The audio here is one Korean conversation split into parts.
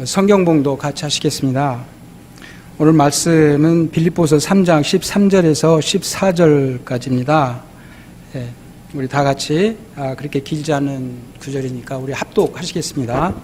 성경봉도 같이 하시겠습니다. 오늘 말씀은 빌립보서 3장 13절에서 14절까지입니다. 우리 다 같이 그렇게 길지 않은 구절이니까 우리 합독하시겠습니다.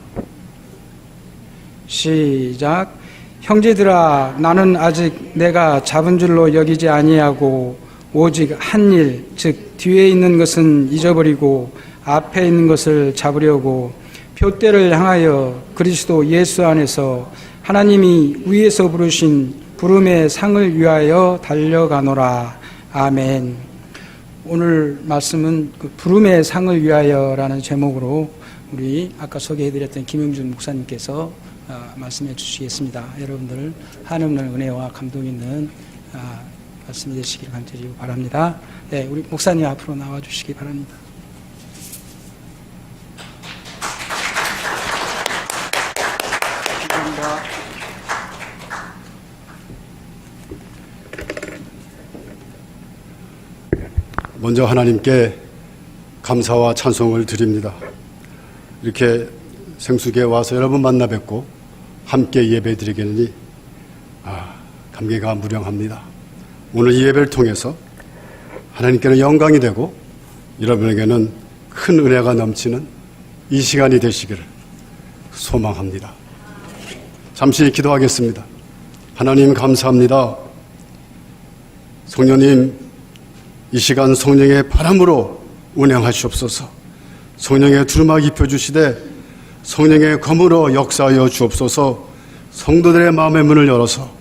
시작. 형제들아, 나는 아직 내가 잡은 줄로 여기지 아니하고 오직 한 일, 즉 뒤에 있는 것은 잊어버리고 앞에 있는 것을 잡으려고 표대를 향하여 그리스도 예수 안에서 하나님이 위에서 부르신 부름의 상을 위하여 달려가노라. 아멘. 오늘 말씀은 그 부름의 상을 위하여라는 제목으로 우리 아까 소개해드렸던 김영준 목사님께서 말씀해 주시겠습니다. 여러분들 하늘의 은혜와 감동 있는 말씀이 되시길 간절히 바랍니다. 네, 우리 목사님 앞으로 나와 주시기 바랍니다. 감사합니다. 먼저 하나님께 감사와 찬송을 드립니다. 이렇게 생수교에 와서 여러분 만나 뵙고 함께 예배 드리겠니 감개가 무량합니다. 오늘 이 예배를 통해서 하나님께는 영광이 되고 여러분에게는 큰 은혜가 넘치는 이 시간이 되시기를 소망합니다. 잠시 기도하겠습니다. 하나님 감사합니다. 성령님, 이 시간 성령의 바람으로 운행하시옵소서. 성령의 두루마기 입혀주시되 성령의 검으로 역사하여 주옵소서. 성도들의 마음의 문을 열어서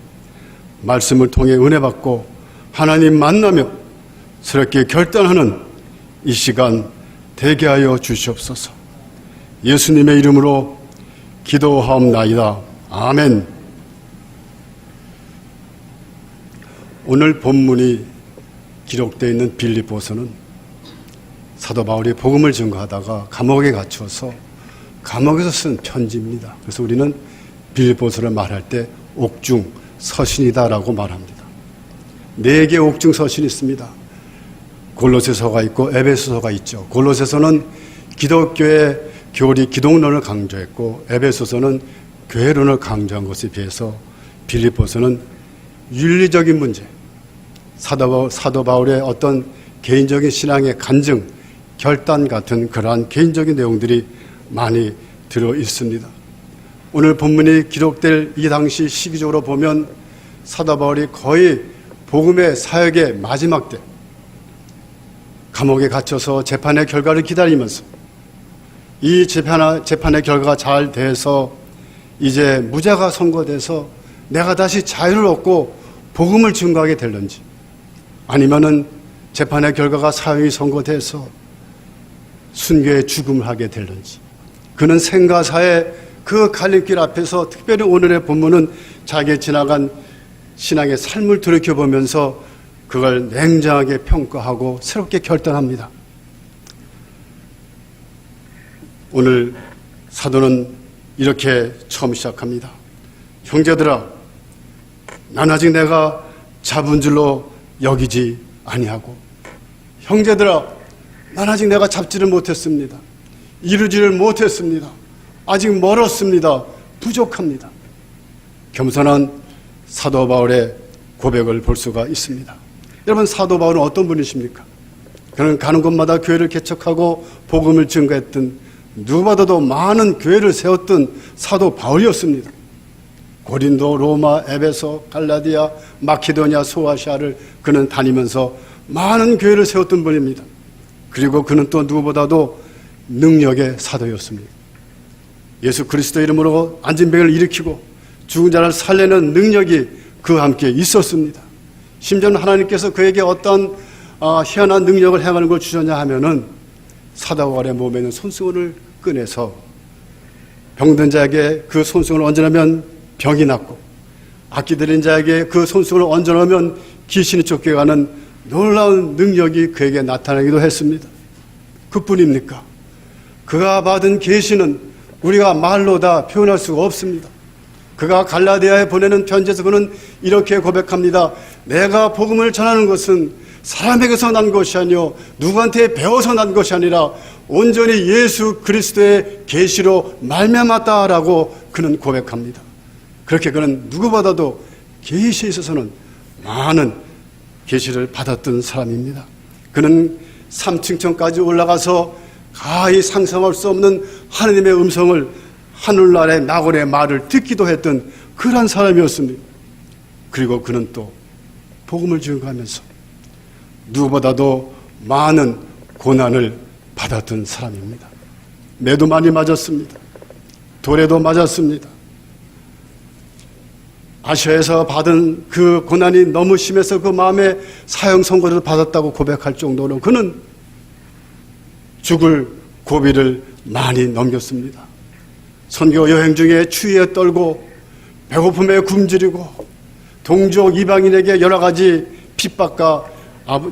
말씀을 통해 은혜 받고 하나님 만나며 새롭게 결단하는 이 시간 되게 하여 주시옵소서. 예수님의 이름으로 기도하옵나이다. 아멘. 오늘 본문이 기록되어 있는 빌립보서는 사도 바울이 복음을 증거하다가 감옥에 갇혀서 감옥에서 쓴 편지입니다. 그래서 우리는 빌립보서를 말할 때 옥중 서신이다라고 말합니다. 4개의 옥중 서신이 있습니다. 골로새서가 있고 에베소서가 있죠. 골로새서는 기독교의 교리 기독론을 강조했고 에베소서는 교회론을 강조한 것에 비해서 빌립보서는 윤리적인 문제, 사도 바울의 어떤 개인적인 신앙의 간증, 결단 같은 그러한 개인적인 내용들이 많이 들어 있습니다. 오늘 본문이 기록될 이 당시 시기적으로 보면 사도 바울이 거의 복음의 사역의 마지막 때 감옥에 갇혀서 재판의 결과를 기다리면서 이 재판의 결과가 잘 돼서 이제 무죄가 선고돼서 내가 다시 자유를 얻고 복음을 증거하게 될런지 아니면은 재판의 결과가 사형이 선고돼서 순교의 죽음을 하게 될런지 그는 생과 사의 그 갈림길 앞에서 특별히 오늘의 본문은 자기의 지나간 신앙의 삶을 돌이켜보면서 그걸 냉정하게 평가하고 새롭게 결단합니다. 오늘 사도는 이렇게 처음 시작합니다. 형제들아, 난 아직 내가 잡은 줄로 여기지 아니하고 형제들아, 난 아직 내가 잡지를 못했습니다. 이루지를 못했습니다. 아직 멀었습니다. 부족합니다. 겸손한 사도 바울의 고백을 볼 수가 있습니다. 여러분, 사도 바울은 어떤 분이십니까? 그는 가는 곳마다 교회를 개척하고 복음을 증거했던 누구보다도 많은 교회를 세웠던 사도 바울이었습니다. 고린도, 로마, 에베소, 갈라디아, 마케도니아, 소아시아를 그는 다니면서 많은 교회를 세웠던 분입니다. 그리고 그는 또 누구보다도 능력의 사도였습니다. 예수 그리스도 이름으로 안진병을 일으키고 죽은 자를 살리는 능력이 그와 함께 있었습니다. 심지어는 하나님께서 그에게 어떤 희한한 능력을 행하는 걸 주셨냐 하면은 사도 바울의 몸에 있는 손수건을 꺼내서 병든 자에게 그 손수건을 얹어놓으면 병이 낫고 악기 들린 자에게 그 손수건을 얹어놓으면 귀신이 쫓겨가는 놀라운 능력이 그에게 나타나기도 했습니다. 그뿐입니까? 그가 받은 계시는 우리가 말로 다 표현할 수가 없습니다. 그가 갈라디아에 보내는 편지에서 그는 이렇게 고백합니다. 내가 복음을 전하는 것은 사람에게서 난 것이 아니요 누구한테 배워서 난 것이 아니라 온전히 예수 그리스도의 계시로 말미암았다라고 그는 고백합니다. 그렇게 그는 누구보다도 계시에 있어서는 많은 계시를 받았던 사람입니다. 그는 3층천까지 올라가서 가히 상상할 수 없는 하느님의 음성을 하늘나라의 나골의 말을 듣기도 했던 그런 사람이었습니다. 그리고 그는 또 복음을 증거하면서 누구보다도 많은 고난을 받았던 사람입니다. 매도 많이 맞았습니다. 돌에도 맞았습니다. 아시아에서 받은 그 고난이 너무 심해서 그 마음에 사형 선고를 받았다고 고백할 정도로 그는 죽을 고비를 많이 넘겼습니다. 선교 여행 중에 추위에 떨고 배고픔에 굶주리고 동족 이방인에게 여러 가지 핍박과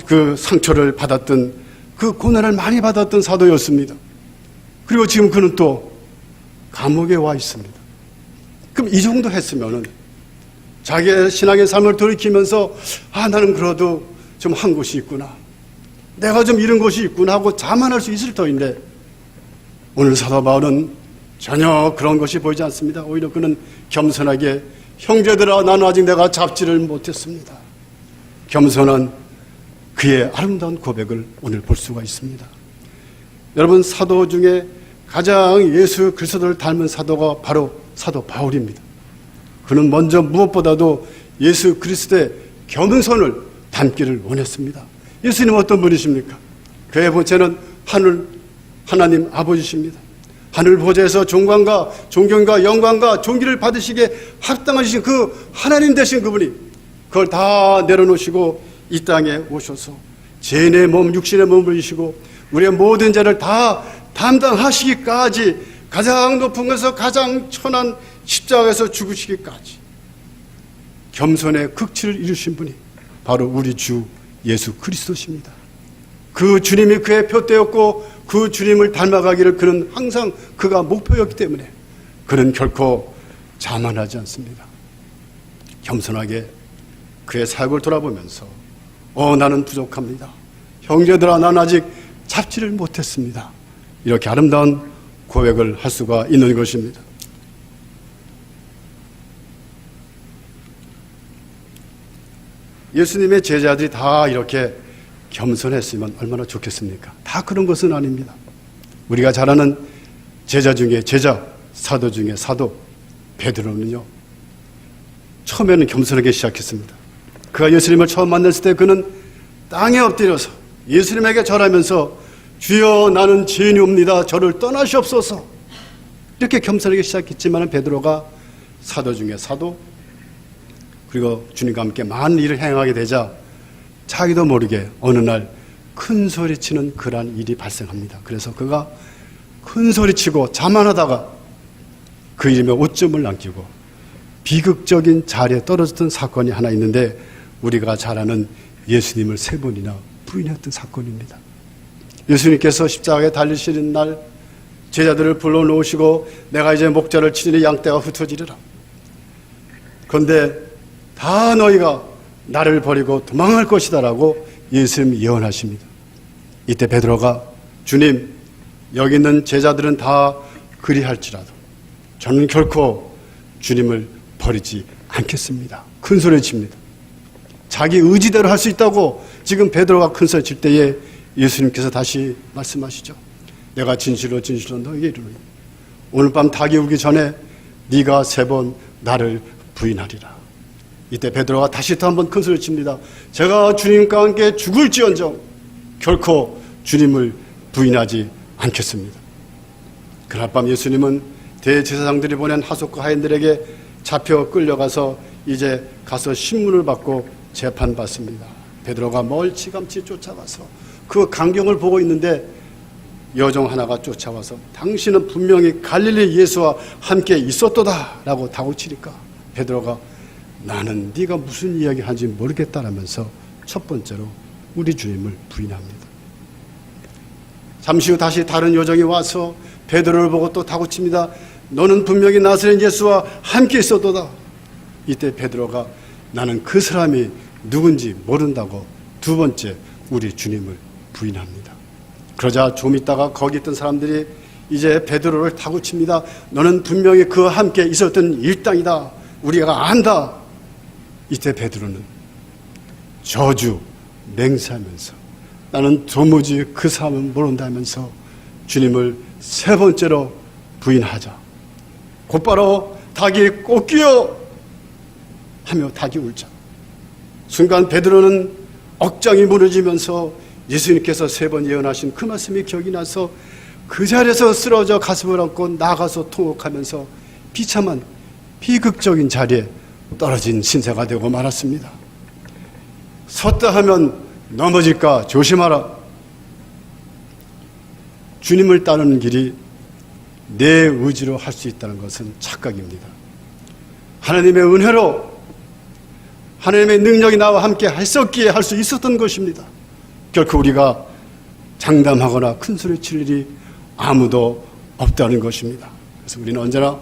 그 상처를 받았던 그 고난을 많이 받았던 사도였습니다. 그리고 지금 그는 또 감옥에 와 있습니다. 그럼 이 정도 했으면은 자기의 신앙의 삶을 돌이키면서 나는 그래도 좀 한 곳이 있구나. 내가 좀 이런 곳이 있구나 하고 자만할 수 있을 터인데 오늘 사도 바울은 전혀 그런 것이 보이지 않습니다. 오히려 그는 겸손하게 형제들아 나는 아직 내가 잡지를 못했습니다. 겸손한 그의 아름다운 고백을 오늘 볼 수가 있습니다. 여러분 사도 중에 가장 예수 그리스도를 닮은 사도가 바로 사도 바울입니다. 그는 먼저 무엇보다도 예수 그리스도의 겸손을 닮기를 원했습니다. 예수님은 어떤 분이십니까? 그의 본체는 하나님 아버지십니다. 하늘 보좌에서 존경과 영광과 존귀를 받으시기에 합당하신 그 하나님 되신 그분이 그걸 다 내려놓으시고 이 땅에 오셔서 죄인의 몸, 육신의 몸을 이시고 우리의 모든 죄를 다 담당하시기까지 가장 높은 곳에서 가장 천한 십자가에서 죽으시기까지 겸손의 극치를 이루신 분이 바로 우리 주 예수 그리스도십니다. 그 주님이 그의 표대였고 그 주님을 닮아가기를 그는 항상 그가 목표였기 때문에 그는 결코 자만하지 않습니다. 겸손하게 그의 사역을 돌아보면서 나는 부족합니다. 형제들아 나는 아직 잡지를 못했습니다. 이렇게 아름다운 고백을 할 수가 있는 것입니다. 예수님의 제자들이 다 이렇게 겸손했으면 얼마나 좋겠습니까? 다 그런 것은 아닙니다. 우리가 잘 아는 제자 중에 제자, 사도 중에 사도 베드로는요, 처음에는 겸손하게 시작했습니다. 그가 예수님을 처음 만났을 때 그는 땅에 엎드려서 예수님에게 절하면서 주여 나는 죄인이옵니다. 저를 떠나시옵소서. 이렇게 겸손하게 시작했지만 베드로가 사도 중에 사도, 그리고 주님과 함께 많은 일을 행하게 되자 자기도 모르게 어느 날 큰 소리치는 그러한 일이 발생합니다. 그래서 그가 큰 소리치고 자만하다가 그 이름에 오점을 남기고 비극적인 자리에 떨어졌던 사건이 하나 있는데 우리가 잘 아는 예수님을 3번이나 부인했던 사건입니다. 예수님께서 십자가에 달리시는 날 제자들을 불러놓으시고 내가 이제 목자를 치니 양떼가 흩어지리라. 그런데 다 너희가 나를 버리고 도망할 것이다라고 예수님이 예언하십니다. 이때 베드로가 주님 여기 있는 제자들은 다 그리할지라도 저는 결코 주님을 버리지 않겠습니다. 큰 소리 칩니다. 자기 의지대로 할 수 있다고 지금 베드로가 큰 소리 칠 때에 예수님께서 다시 말씀하시죠. 내가 진실로 너에게 이르노니 오늘 밤 닭이 울기 전에 네가 3번 나를 부인하리라. 이때 베드로가 다시 또 한 번 큰 소리를 칩니다. 제가 주님과 함께 죽을지언정 결코 주님을 부인하지 않겠습니다. 그날 밤 예수님은 대제사장들이 보낸 하속과 하인들에게 잡혀 끌려가서 이제 가서 신문을 받고 재판받습니다. 베드로가 멀찌감치 쫓아가서 그 광경을 보고 있는데 여종 하나가 쫓아와서 당신은 분명히 갈릴리 예수와 함께 있었도다 라고 다구치니까 베드로가 나는 네가 무슨 이야기 하는지 모르겠다라면서 첫 번째로 우리 주님을 부인합니다. 잠시 후 다시 다른 여종이 와서 베드로를 보고 또 다구칩니다. 너는 분명히 나사렛 예수와 함께 있었도다. 이때 베드로가 나는 그 사람이 누군지 모른다고 2번째 우리 주님을 부인합니다. 그러자 좀 있다가 거기 있던 사람들이 이제 베드로를 다구칩니다. 너는 분명히 그와 함께 있었던 일당이다. 우리가 안다. 이때 베드로는 저주 맹세하면서 나는 도무지 그 사람은 모른다면서 주님을 세 번째로 부인하자. 곧바로 닭이 꼬끼요 하며 닭이 울자. 순간 베드로는 억장이 무너지면서 예수님께서 세 번 예언하신 그 말씀이 기억이 나서 그 자리에서 쓰러져 가슴을 얹고 나가서 통곡하면서 비참한 비극적인 자리에 떨어진 신세가 되고 말았습니다. 섰다 하면 넘어질까 조심하라. 주님을 따르는 길이 내 의지로 할 수 있다는 것은 착각입니다. 하나님의 은혜로 하나님의 능력이 나와 함께 했었기에 할 수 있었던 것입니다. 결코 우리가 장담하거나 큰 소리 칠 일이 아무도 없다는 것입니다. 그래서 우리는 언제나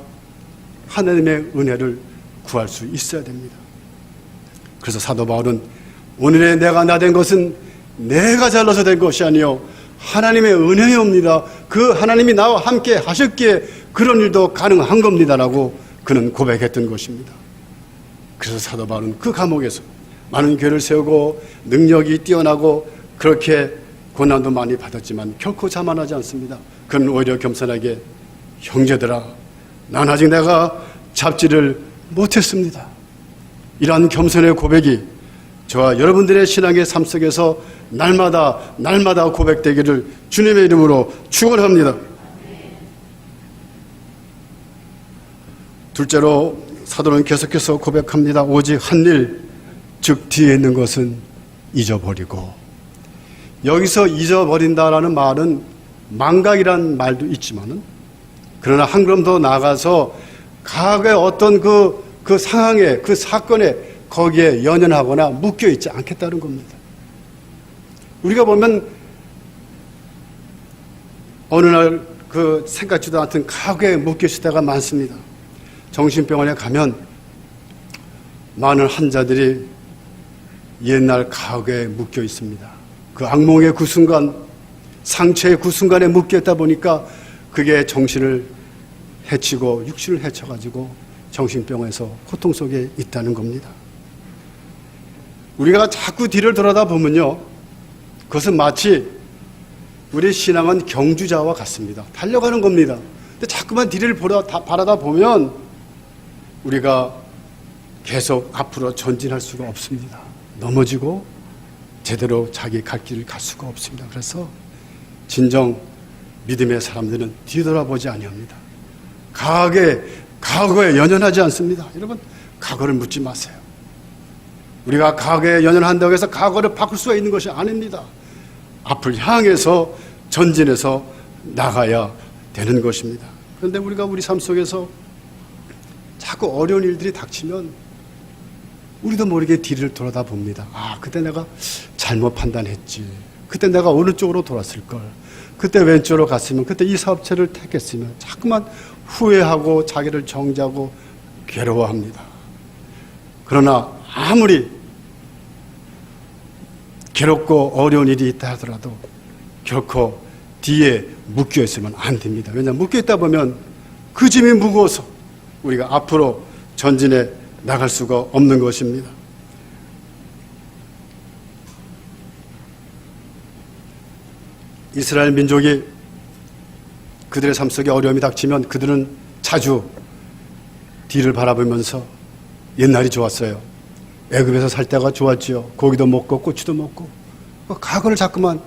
하나님의 은혜를 구할 수 있어야 됩니다. 그래서 사도 바울은 오늘의 내가 나 된 것은 내가 잘나서 된 것이 아니요 하나님의 은혜입니다. 그 하나님이 나와 함께 하셨기에 그런 일도 가능한 겁니다라고 그는 고백했던 것입니다. 그래서 사도 바울은 그 감옥에서 많은 교회를 세우고 능력이 뛰어나고 그렇게 고난도 많이 받았지만 결코 자만하지 않습니다. 그는 오히려 겸손하게 형제들아 난 아직 내가 잡지를 못했습니다. 이러한 겸손의 고백이 저와 여러분들의 신앙의 삶 속에서 날마다 고백되기를 주님의 이름으로 축원합니다. 둘째로 사도는 계속해서 고백합니다. 오직 한 일, 즉 뒤에 있는 것은 잊어버리고. 여기서 잊어버린다라는 말은 망각이라는 말도 있지만은 그러나 한 걸음 더 나아가서 과거의 어떤 그 상황에 그 사건에 거기에 연연하거나 묶여 있지 않겠다는 겁니다. 우리가 보면 어느 날 그 생각지도 않던 과거에 묶여 있을 때가 많습니다. 정신병원에 가면 많은 환자들이 옛날 과거에 묶여 있습니다. 그 악몽의 그 순간, 상처의 그 순간에 묶여 있다 보니까 그게 정신을 해치고 육신을 해쳐가지고 정신병원에서 고통 속에 있다는 겁니다. 우리가 자꾸 뒤를 돌아다 보면요, 그것은 마치 우리 신앙은 경주자와 같습니다. 달려가는 겁니다. 근데 자꾸만 뒤를 바라다 보면 우리가 계속 앞으로 전진할 수가 없습니다. 넘어지고 제대로 자기 갈 길을 갈 수가 없습니다. 그래서 진정 믿음의 사람들은 뒤돌아보지 아니합니다. 과거에 연연하지 않습니다. 여러분, 과거를 묻지 마세요. 우리가 과거에 연연한다고 해서 과거를 바꿀 수가 있는 것이 아닙니다. 앞을 향해서 전진해서 나가야 되는 것입니다. 그런데 우리가 우리 삶 속에서 자꾸 어려운 일들이 닥치면 우리도 모르게 뒤를 돌아다 봅니다. 아, 그때 내가 잘못 판단했지. 그때 내가 어느 쪽으로 돌았을걸. 그때 왼쪽으로 갔으면, 그때 이 사업체를 택했으면 자꾸만 후회하고 자기를 정죄하고 괴로워합니다. 그러나 아무리 괴롭고 어려운 일이 있다 하더라도 결코 뒤에 묶여 있으면 안 됩니다. 왜냐하면 묶여 있다 보면 그 짐이 무거워서 우리가 앞으로 전진해 나갈 수가 없는 것입니다. 이스라엘 민족이 그들의 삶 속에 어려움이 닥치면 그들은 자주 뒤를 바라보면서 옛날이 좋았어요. 애굽에서 살 때가 좋았지요. 고기도 먹고 고추도 먹고. 과거를 자꾸만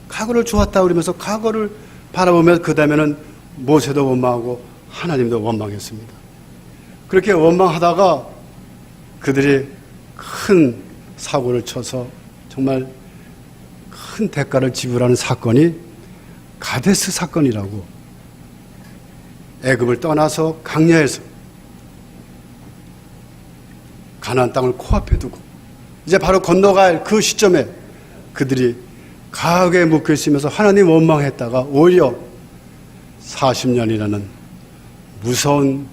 과거를 좋았다 그러면서 과거를 바라보면 그 다음에는 모세도 원망하고 하나님도 원망했습니다. 그렇게 원망하다가 그들이 큰 사고를 쳐서 정말 큰 대가를 지불하는 사건이 가데스 사건이라고, 애굽을 떠나서 강야에서 가나안 땅을 코앞에 두고 이제 바로 건너갈 그 시점에 그들이 과거에 묶여 있으면서 하나님 원망했다가 오히려 40년이라는 무서운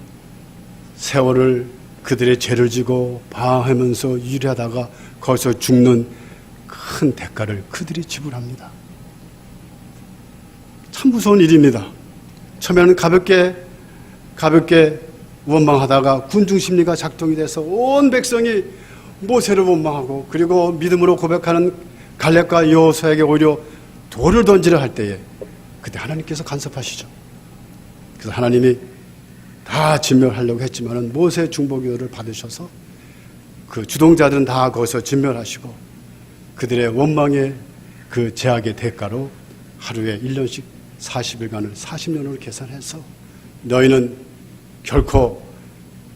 세월을 그들의 죄를 지고 방황하면서 유리하다가 거기서 죽는 큰 대가를 그들이 지불합니다. 참 무서운 일입니다. 처음에는 가볍게 원망하다가 군중 심리가 작동이 돼서 온 백성이 모세를 원망하고 그리고 믿음으로 고백하는 갈렙과 여호수아에게 오히려 돌을 던지려 할 때에 그때 하나님께서 간섭하시죠. 그래서 하나님이 다 진멸하려고 했지만은 모세 중보기도를 받으셔서 그 주동자들은 다 거기서 진멸하시고 그들의 원망의 그 제약의 대가로 하루에 1년씩 40일간을 40년으로 계산해서 너희는 결코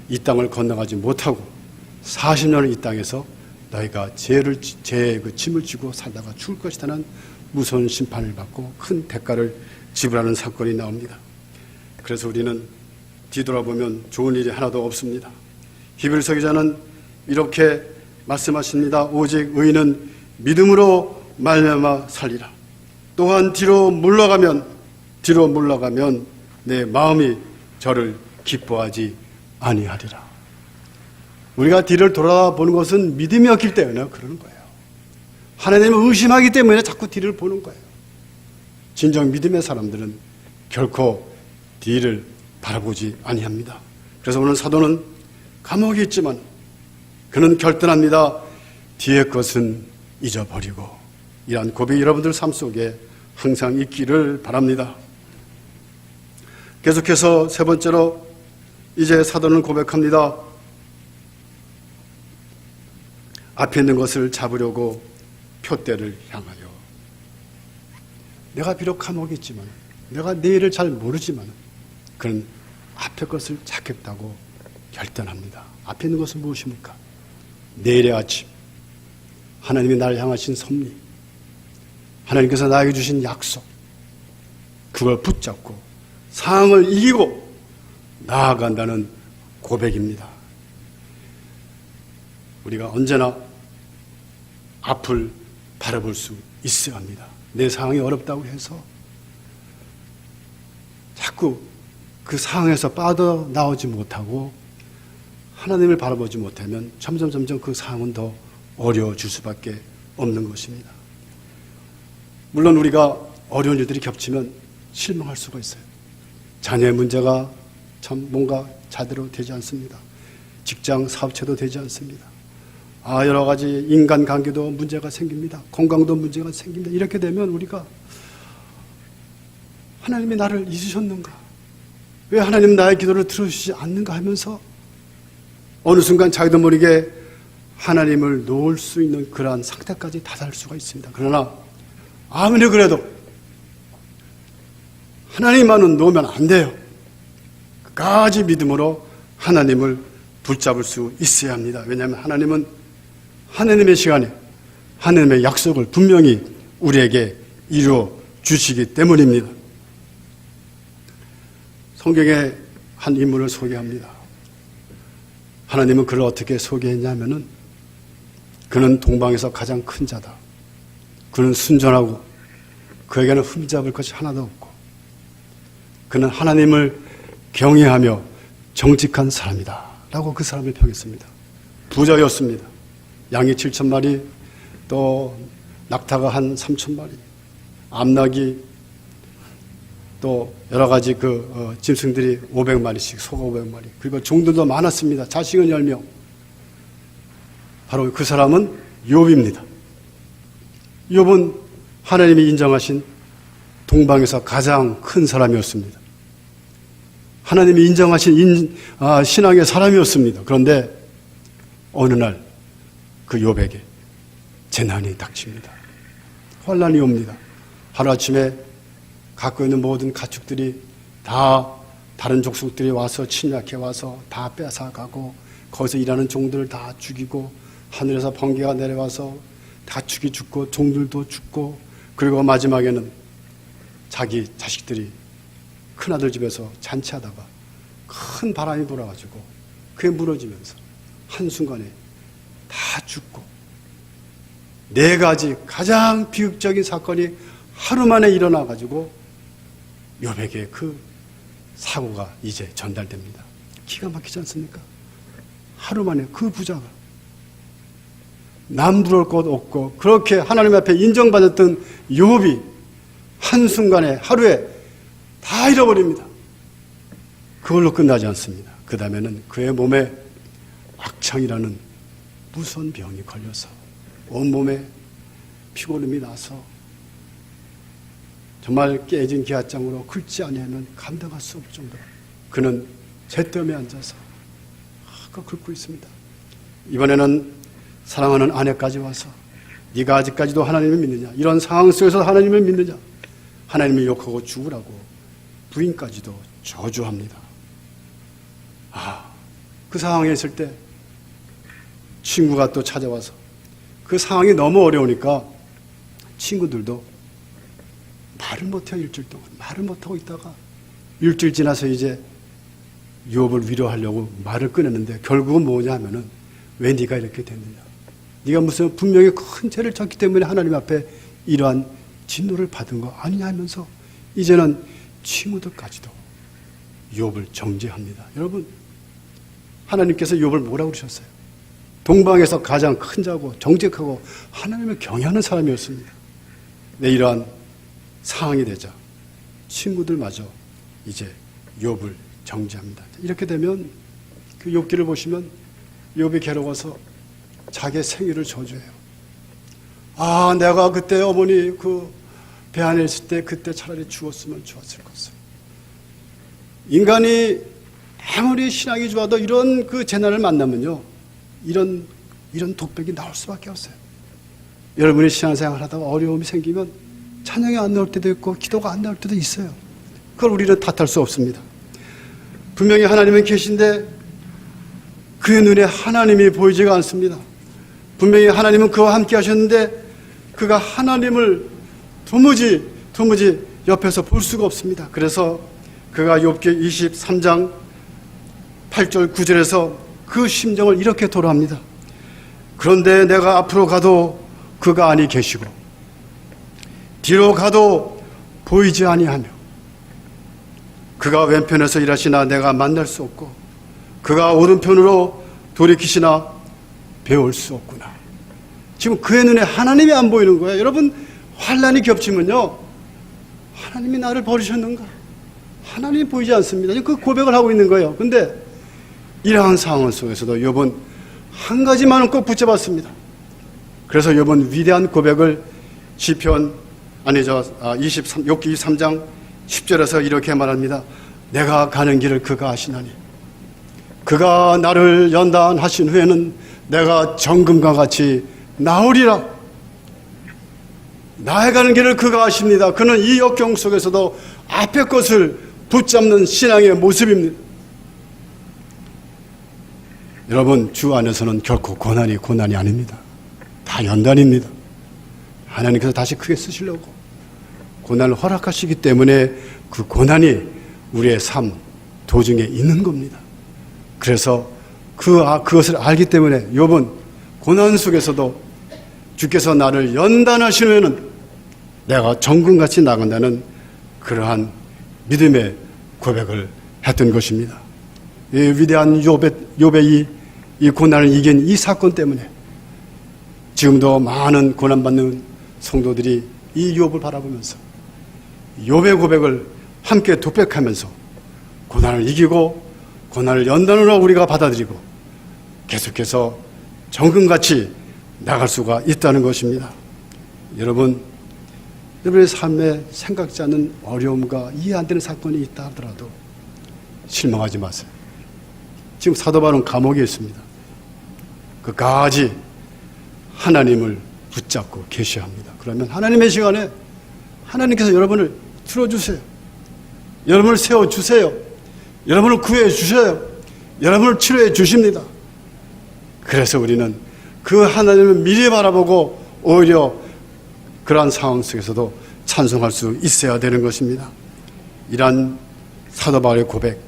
이 땅을 건너가지 못하고 40년을 이 땅에서 너희가 죄의 그 짐을 지고 살다가 죽을 것이라는 무서운 심판을 받고 큰 대가를 지불하는 사건이 나옵니다. 그래서 우리는 뒤돌아보면 좋은 일이 하나도 없습니다. 히브리서 기자는 이렇게 말씀하십니다. 오직 의인은 믿음으로 말미암아 살리라. 또한 뒤로 물러가면 내 마음이 저를 기뻐하지 아니하리라. 우리가 뒤를 돌아보는 것은 믿음이 없기 때문에 그러는 거예요. 하나님을 의심하기 때문에 자꾸 뒤를 보는 거예요. 진정 믿음의 사람들은 결코 뒤를 바라보지 아니합니다. 그래서 오늘 사도는 감옥에 있지만 그는 결단합니다. 뒤의 것은 잊어버리고. 이러한 고백이 여러분들 삶 속에 항상 있기를 바랍니다. 계속해서 세 번째로 이제 사도는 고백합니다. 앞에 있는 것을 잡으려고 표대를 향하여. 내가 비록 감옥에 있지만, 내가 내일을 잘 모르지만 그는 앞에 것을 찾겠다고 결단합니다. 앞에 있는 것은 무엇입니까? 내일의 아침, 하나님이 나를 향하신 섭리, 하나님께서 나에게 주신 약속, 그걸 붙잡고 상황을 이기고 나아간다는 고백입니다. 우리가 언제나 앞을 바라볼 수 있어야 합니다. 내 상황이 어렵다고 해서 자꾸 그 상황에서 빠져나오지 못하고 하나님을 바라보지 못하면 점점 그 상황은 더 어려워질 수밖에 없는 것입니다. 물론 우리가 어려운 일들이 겹치면 실망할 수가 있어요. 자녀의 문제가 참 뭔가 제대로 되지 않습니다. 직장 사업체도 되지 않습니다. 여러 가지 인간관계도 문제가 생깁니다. 건강도 문제가 생깁니다. 이렇게 되면 우리가 하나님이 나를 잊으셨는가? 왜 하나님 나의 기도를 들어주시지 않는가 하면서 어느 순간 자기도 모르게 하나님을 놓을 수 있는 그러한 상태까지 다다를 수가 있습니다. 그러나 아무리 그래도 하나님만은 놓으면 안 돼요. 끝까지 믿음으로 하나님을 붙잡을 수 있어야 합니다. 왜냐하면 하나님은 하나님의 시간에 하나님의 약속을 분명히 우리에게 이루어 주시기 때문입니다. 성경에 한 인물을 소개합니다. 하나님은 그를 어떻게 소개했냐면은 그는 동방에서 가장 큰 자다. 그는 순전하고 그에게는 흠잡을 것이 하나도 없고 그는 하나님을 경외하며 정직한 사람이다 라고 그 사람을 평했습니다. 부자였습니다. 양이 7,000마리, 또 낙타가 한 3,000마리, 암낙이 또 여러 가지 짐승들이 500마리씩, 소가 500마리, 그리고 종들도 많았습니다. 자식은 10명. 바로 그 사람은 욥입니다. 욥은 하나님이 인정하신 동방에서 가장 큰 사람이었습니다. 하나님이 인정하신 신앙의 사람이었습니다. 그런데 어느 날 그 욥에게 재난이 닥칩니다. 환난이 옵니다. 하루아침에 갖고 있는 모든 가축들이 다 다른 족속들이 와서 침략해 와서 다 뺏어가고 거기서 일하는 종들을 다 죽이고 하늘에서 번개가 내려와서 가축이 죽고 종들도 죽고 그리고 마지막에는 자기 자식들이 큰아들 집에서 잔치하다가 큰 바람이 불어가지고 그게 무너지면서 한순간에 다 죽고 4가지 가장 비극적인 사건이 하루 만에 일어나가지고 욥에게 그 사고가 이제 전달됩니다. 기가 막히지 않습니까? 하루 만에 그 부자가 남부러울 것 없고 그렇게 하나님 앞에 인정받았던 욥이 한순간에 하루에 다 잃어버립니다. 그걸로 끝나지 않습니다. 그 다음에는 그의 몸에 악창이라는 무서운 병이 걸려서 온몸에 피고름이 나서 정말 깨진 기아장으로 긁지 아니하면 감당할 수 없을 정도로 그는 잿더미에 앉아서 긁고 있습니다. 이번에는 사랑하는 아내까지 와서 네가 아직까지도 하나님을 믿느냐, 이런 상황 속에서 하나님을 믿느냐, 하나님을 욕하고 죽으라고 부인까지도 저주합니다. 그 상황에 있을 때 친구가 또 찾아와서 그 상황이 너무 어려우니까 친구들도 말을 못해요. 일주일 동안 말을 못하고 있다가 일주일 지나서 이제 욥을 위로하려고 말을 꺼냈는데 결국은 뭐냐 하면은 왜 네가 이렇게 됐느냐, 네가 무슨 분명히 큰 죄를 졌기 때문에 하나님 앞에 이러한 진노를 받은 거 아니냐 하면서 이제는 친구들까지도 욥을 정죄합니다. 여러분, 하나님께서 욥을 뭐라고 그러셨어요? 동방에서 가장 큰 자고 정직하고 하나님을 경외하는 사람이었습니다. 네, 이러한 상황이 되자 친구들마저 이제 욥을 정죄합니다. 이렇게 되면 그 욥기를 보시면 욥이 괴로워서 자기의 생일을 저주해요. 내가 그때 어머니 그 배 안에 있을 때 그때 차라리 죽었으면 좋았을 것을. 인간이 아무리 신앙이 좋아도 이런 그 재난을 만나면요, 이런 독백이 나올 수밖에 없어요. 여러분이 신앙생활 하다가 어려움이 생기면 찬양이 안 나올 때도 있고 기도가 안 나올 때도 있어요. 그걸 우리는 탓할 수 없습니다. 분명히 하나님은 계신데 그의 눈에 하나님이 보이지가 않습니다. 분명히 하나님은 그와 함께 하셨는데 그가 하나님을 도무지 옆에서 볼 수가 없습니다. 그래서 그가 욥기 23장 8절 9절에서 그 심정을 이렇게 토로합니다. 그런데 내가 앞으로 가도 그가 아니 계시고 뒤로 가도 보이지 아니하며 그가 왼편에서 일하시나 내가 만날 수 없고 그가 오른편으로 돌이키시나 배울 수 없구나. 지금 그의 눈에 하나님이 안 보이는 거예요. 여러분, 환난이 겹치면요, 하나님이 나를 버리셨는가? 하나님이 보이지 않습니다. 그 고백을 하고 있는 거예요. 근데 이러한 상황 속에서도 욥은 한 가지만은 꼭 붙잡았습니다. 그래서 욥은 위대한 고백을 욥기 23장 10절에서 이렇게 말합니다. 내가 가는 길을 그가 아시나니 그가 나를 연단하신 후에는 내가 정금과 같이 나으리라. 나의 가는 길을 그가 아십니다. 그는 이 역경 속에서도 앞에 것을 붙잡는 신앙의 모습입니다. 여러분, 주 안에서는 결코 고난이 아닙니다. 다 연단입니다. 하나님께서 다시 크게 쓰시려고 고난을 허락하시기 때문에 그 고난이 우리의 삶 도중에 있는 겁니다. 그래서 그것을 알기 때문에 욥은 고난 속에서도 주께서 나를 연단하신 후에는 내가 정금같이 나간다는 그러한 믿음의 고백을 했던 것입니다. 이 위대한 욥의 이 고난을 이긴 이 사건 때문에 지금도 많은 고난받는 성도들이 이 욥을 바라보면서 욥의 고백을 함께 독백하면서 고난을 이기고 고난을 연단으로 우리가 받아들이고 계속해서 정금같이 나갈 수가 있다는 것입니다. 여러분의 삶에 생각지 않는 어려움과 이해 안 되는 사건이 있다 하더라도 실망하지 마세요. 지금 사도 바울은 감옥에 있습니다. 끝까지 하나님을 붙잡고 계셔야 합니다. 그러면 하나님의 시간에 하나님께서 여러분을 들어주세요. 여러분을 세워주세요. 여러분을 구해주셔요. 여러분을 치료해 주십니다. 그래서 우리는 그 하나님을 미리 바라보고 오히려 그러한 상황 속에서도 찬송할 수 있어야 되는 것입니다. 이러한 사도 바울의 고백,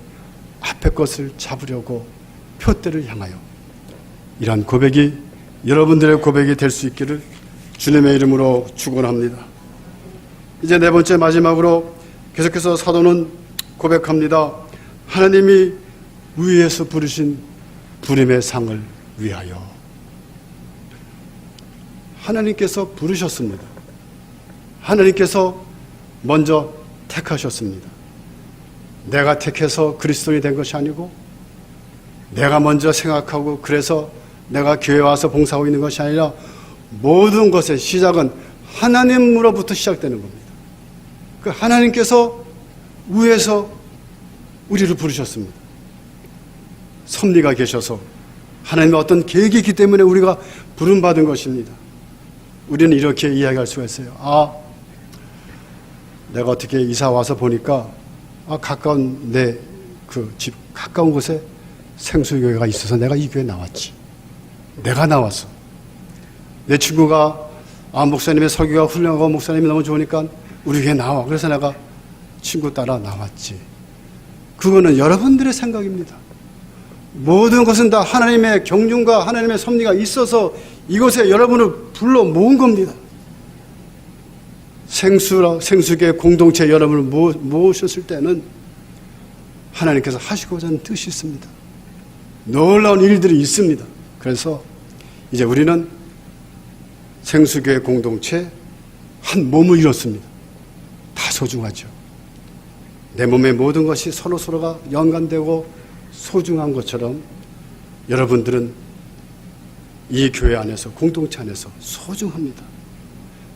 앞에 것을 잡으려고 표대를 향하여 이러한 고백이 여러분들의 고백이 될 수 있기를 주님의 이름으로 축원합니다. 이제 네 번째 마지막으로 계속해서 사도는 고백합니다. 하나님이 위에서 부르신 부름의 상을 위하여. 하나님께서 부르셨습니다. 하나님께서 먼저 택하셨습니다. 내가 택해서 그리스도인이 된 것이 아니고 내가 먼저 생각하고 그래서 내가 교회에 와서 봉사하고 있는 것이 아니라 모든 것의 시작은 하나님으로부터 시작되는 겁니다. 그 하나님께서 위에서 우리를 부르셨습니다. 섭리가 계셔서 하나님의 어떤 계획이 있기 때문에 우리가 부름받은 것입니다. 우리는 이렇게 이야기할 수가 있어요. 내가 어떻게 이사 와서 보니까 가까운 내 그 집 가까운 곳에 생수교회가 있어서 내가 이 교회에 나왔지. 내가 나왔어. 내 친구가 목사님의 설교가 훌륭하고 목사님이 너무 좋으니까 우리 교회에 나와. 그래서 내가 친구 따라 나왔지. 그거는 여러분들의 생각입니다. 모든 것은 다 하나님의 경륜과 하나님의 섭리가 있어서 이곳에 여러분을 불러 모은 겁니다. 생수계 공동체 여러분을 모으셨을 때는 하나님께서 하시고자 하는 뜻이 있습니다. 놀라운 일들이 있습니다. 그래서 이제 우리는 생수계 공동체 한 몸을 이뤘습니다. 다 소중하죠. 내 몸의 모든 것이 서로가 연관되고 소중한 것처럼 여러분들은 이 교회 안에서 공동체 안에서 소중합니다.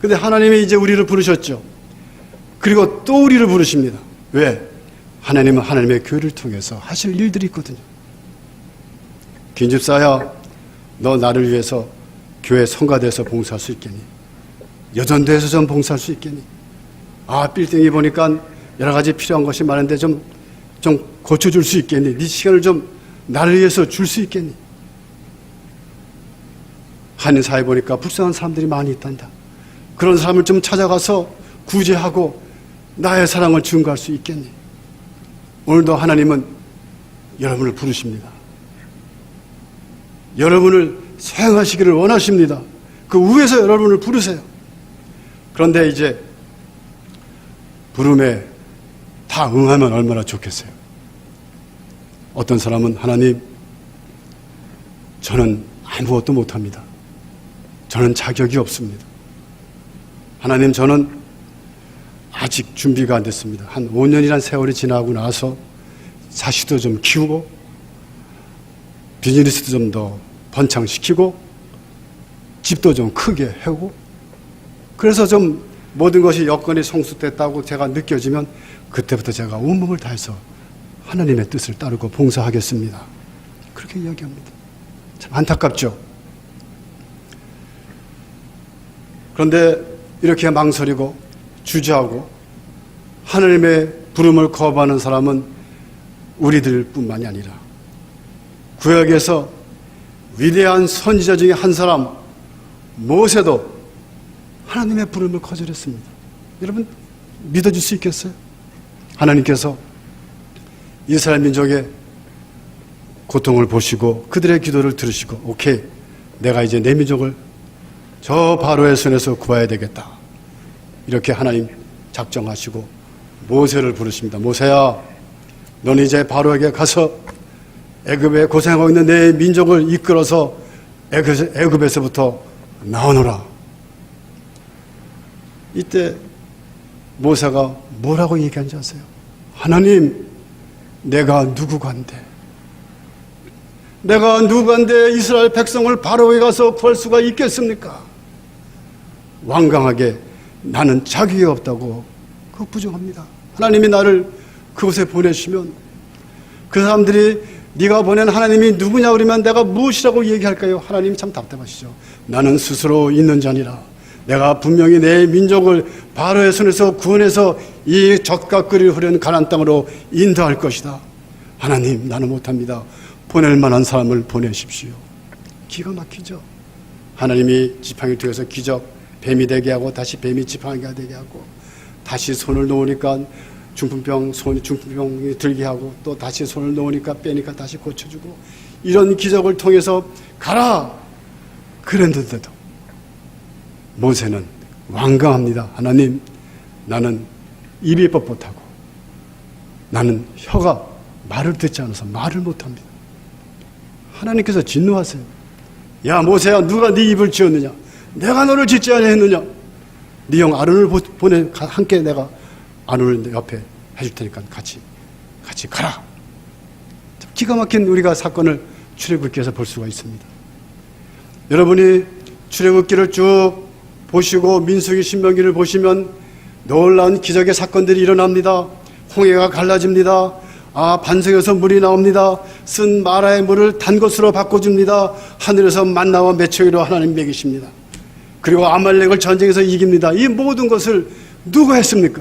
근데 하나님이 이제 우리를 부르셨죠. 그리고 또 우리를 부르십니다. 왜? 하나님은 하나님의 교회를 통해서 하실 일들이 있거든요. 김집사야, 너 나를 위해서 교회 성가대에서 봉사할 수 있겠니? 여전도에서 좀 봉사할 수 있겠니? 빌딩이 보니까 여러 가지 필요한 것이 많은데 좀 고쳐줄 수 있겠니? 네 시간을 좀 나를 위해서 줄 수 있겠니? 한인사회 보니까 불쌍한 사람들이 많이 있단다. 그런 사람을 좀 찾아가서 구제하고 나의 사랑을 증거할 수 있겠니? 오늘도 하나님은 여러분을 부르십니다. 여러분을 사용하시기를 원하십니다. 그 위에서 여러분을 부르세요. 그런데 이제 부름에 다 응하면 얼마나 좋겠어요. 어떤 사람은 하나님, 저는 아무것도 못합니다. 저는 자격이 없습니다. 하나님, 저는 아직 준비가 안 됐습니다. 한 5년이란 세월이 지나고 나서 자식도 좀 키우고 비즈니스도 좀 더 번창시키고 집도 좀 크게 해고 그래서 좀 모든 것이 여건이 성숙됐다고 제가 느껴지면 그때부터 제가 온몸을 다해서 하나님의 뜻을 따르고 봉사하겠습니다. 그렇게 이야기합니다. 참 안타깝죠. 그런데 이렇게 망설이고 주저하고 하나님의 부름을 거부하는 사람은 우리들뿐만이 아니라 구약에서 위대한 선지자 중에 한 사람 모세도 하나님의 부름을 거절했습니다. 여러분 믿어줄 수 있겠어요? 하나님께서 이스라엘 민족의 고통을 보시고 그들의 기도를 들으시고 오케이, 내가 이제 내 민족을 저 바로의 손에서 구해야 되겠다. 이렇게 하나님 작정하시고 모세를 부르십니다. 모세야, 너는 이제 바로에게 가서 애굽에 고생하고 있는 내 민족을 이끌어서 애굽에서부터 나오너라. 이때 모세가 뭐라고 얘기한지 아세요? 하나님, 내가 누구간데? 내가 누구간데 이스라엘 백성을 바로에 가서 구할 수가 있겠습니까? 완강하게 나는 자격이 없다고 그거 부정합니다. 하나님이 나를 그곳에 보내시면 그 사람들이 네가 보낸 하나님이 누구냐 그러면 내가 무엇이라고 얘기할까요? 하나님이 참 답답하시죠. 나는 스스로 있는 자니라. 내가 분명히 내 민족을 바로의 손에서 구원해서 이 젖과 꿀이 흐르는 가나안 땅으로 인도할 것이다. 하나님, 나는 못합니다. 보낼 만한 사람을 보내십시오. 기가 막히죠. 하나님이 지팡이를 통해서 기적 뱀이 되게 하고 다시 뱀이 지팡이가 되게 하고 다시 손을 놓으니까 중풍병이 들게 하고 또 다시 손을 놓으니까 빼니까 다시 고쳐주고 이런 기적을 통해서 가라 그랬는데도 모세는 완강합니다. 하나님, 나는 입이 뻣뻣하고 나는 혀가 말을 듣지 않아서 말을 못합니다. 하나님께서 진노하세요. 야 모세야, 누가 네 입을 지었느냐? 내가 너를 짓지 아니했느냐? 네 형 아론을 보내 함께 내가 아론을 옆에 해줄 테니까 같이 같이 가라. 기가 막힌 우리가 사건을 출애굽기에서 볼 수가 있습니다. 여러분이 출애굽기를 쭉 보시고 민수기 신명기를 보시면 놀라운 기적의 사건들이 일어납니다. 홍해가 갈라집니다. 반석에서 물이 나옵니다. 쓴 마라의 물을 단 것으로 바꿔줍니다. 하늘에서 만나와 메추기로 하나님 먹이십니다. 그리고 아말렉을 전쟁에서 이깁니다. 이 모든 것을 누가 했습니까?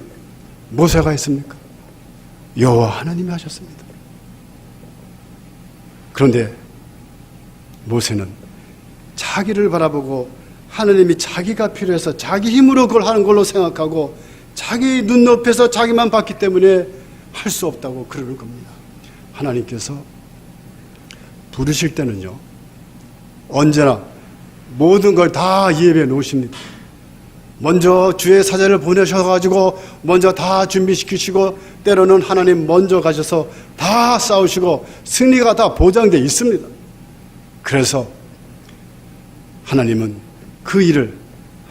모세가 했습니까? 여호와 하나님이 하셨습니다. 그런데 모세는 자기를 바라보고 하나님이 자기가 필요해서 자기 힘으로 그걸 하는 걸로 생각하고 자기 눈높이에서 자기만 봤기 때문에 할 수 없다고 그러는 겁니다. 하나님께서 부르실 때는요, 언제나 모든 걸 다 예배해 놓으십니다. 먼저 주의 사자를 보내셔가지고 먼저 다 준비시키시고 때로는 하나님 먼저 가셔서 다 싸우시고 승리가 다 보장되어 있습니다. 그래서 하나님은 그 일을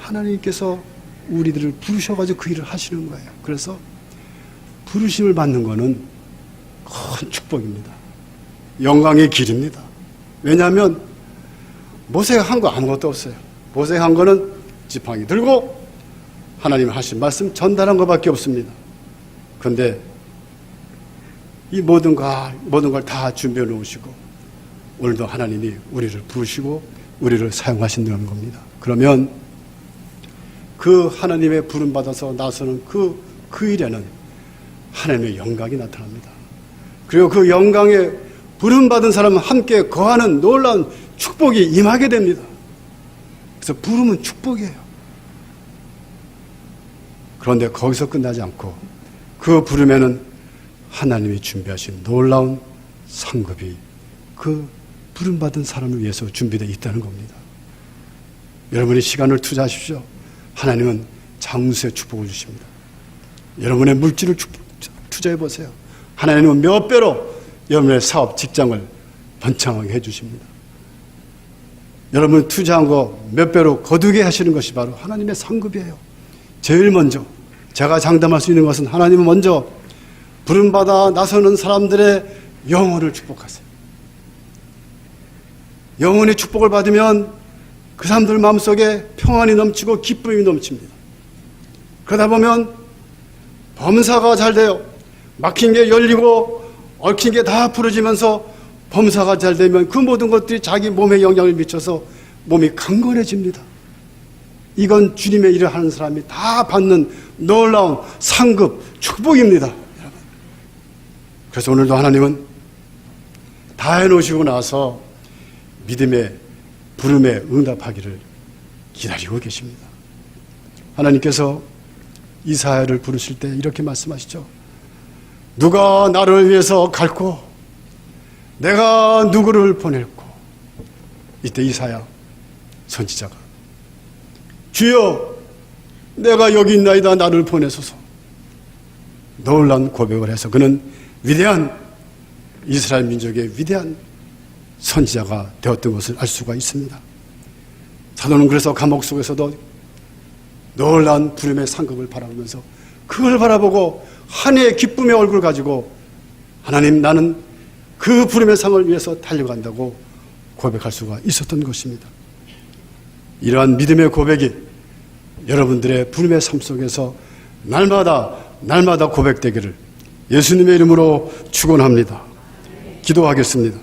하나님께서 우리들을 부르셔가지고 그 일을 하시는 거예요. 그래서 부르심을 받는 것은 큰 축복입니다. 영광의 길입니다. 왜냐하면 모세가 한 거 아무것도 없어요. 모세가 한 거는 지팡이 들고 하나님 하신 말씀 전달한 것밖에 없습니다. 그런데 이 모든 걸 다 준비해 놓으시고 오늘도 하나님이 우리를 부르시고 우리를 사용하신다는 겁니다. 그러면 그 하나님의 부름받아서 나서는 그 일에는 하나님의 영광이 나타납니다. 그리고 그 영광에 부름받은 사람은 함께 거하는 놀라운 축복이 임하게 됩니다. 그래서 부름은 축복이에요. 그런데 거기서 끝나지 않고 그 부름에는 하나님이 준비하신 놀라운 상급이 그 부름받은 사람을 위해서 준비되어 있다는 겁니다. 여러분이 시간을 투자하십시오. 하나님은 장수의 축복을 주십니다. 여러분의 물질을 투자해 보세요. 하나님은 몇 배로 여러분의 사업, 직장을 번창하게 해주십니다. 여러분이 투자한 거 몇 배로 거두게 하시는 것이 바로 하나님의 상급이에요. 제일 먼저 제가 장담할 수 있는 것은 하나님은 먼저 부름받아 나서는 사람들의 영혼을 축복하세요. 영혼의 축복을 받으면 그 사람들 마음속에 평안이 넘치고 기쁨이 넘칩니다. 그러다 보면 범사가 잘 돼요. 막힌 게 열리고 얽힌 게 다 풀어지면서 범사가 잘 되면 그 모든 것들이 자기 몸에 영향을 미쳐서 몸이 강건해집니다. 이건 주님의 일을 하는 사람이 다 받는 놀라운 상급 축복입니다. 여러분. 그래서 오늘도 하나님은 다 해놓으시고 나서 믿음의 부름에 응답하기를 기다리고 계십니다. 하나님께서 이사야를 부르실 때 이렇게 말씀하시죠. 누가 나를 위해서 갈고 내가 누구를 보낼고. 이때 이사야 선지자가 주여 내가 여기 있나이다 나를 보내소서. 놀라운 고백을 해서 그는 위대한 이스라엘 민족의 위대한 선지자가 되었던 것을 알 수가 있습니다. 사도는 그래서 감옥 속에서도 놀라운 부름의 상급을 바라보면서 그걸 바라보고 한 해의 기쁨의 얼굴을 가지고 하나님 나는 그 부름의 상을 위해서 달려간다고 고백할 수가 있었던 것입니다. 이러한 믿음의 고백이 여러분들의 부름의 삶 속에서 날마다 고백되기를 예수님의 이름으로 축원합니다. 기도하겠습니다.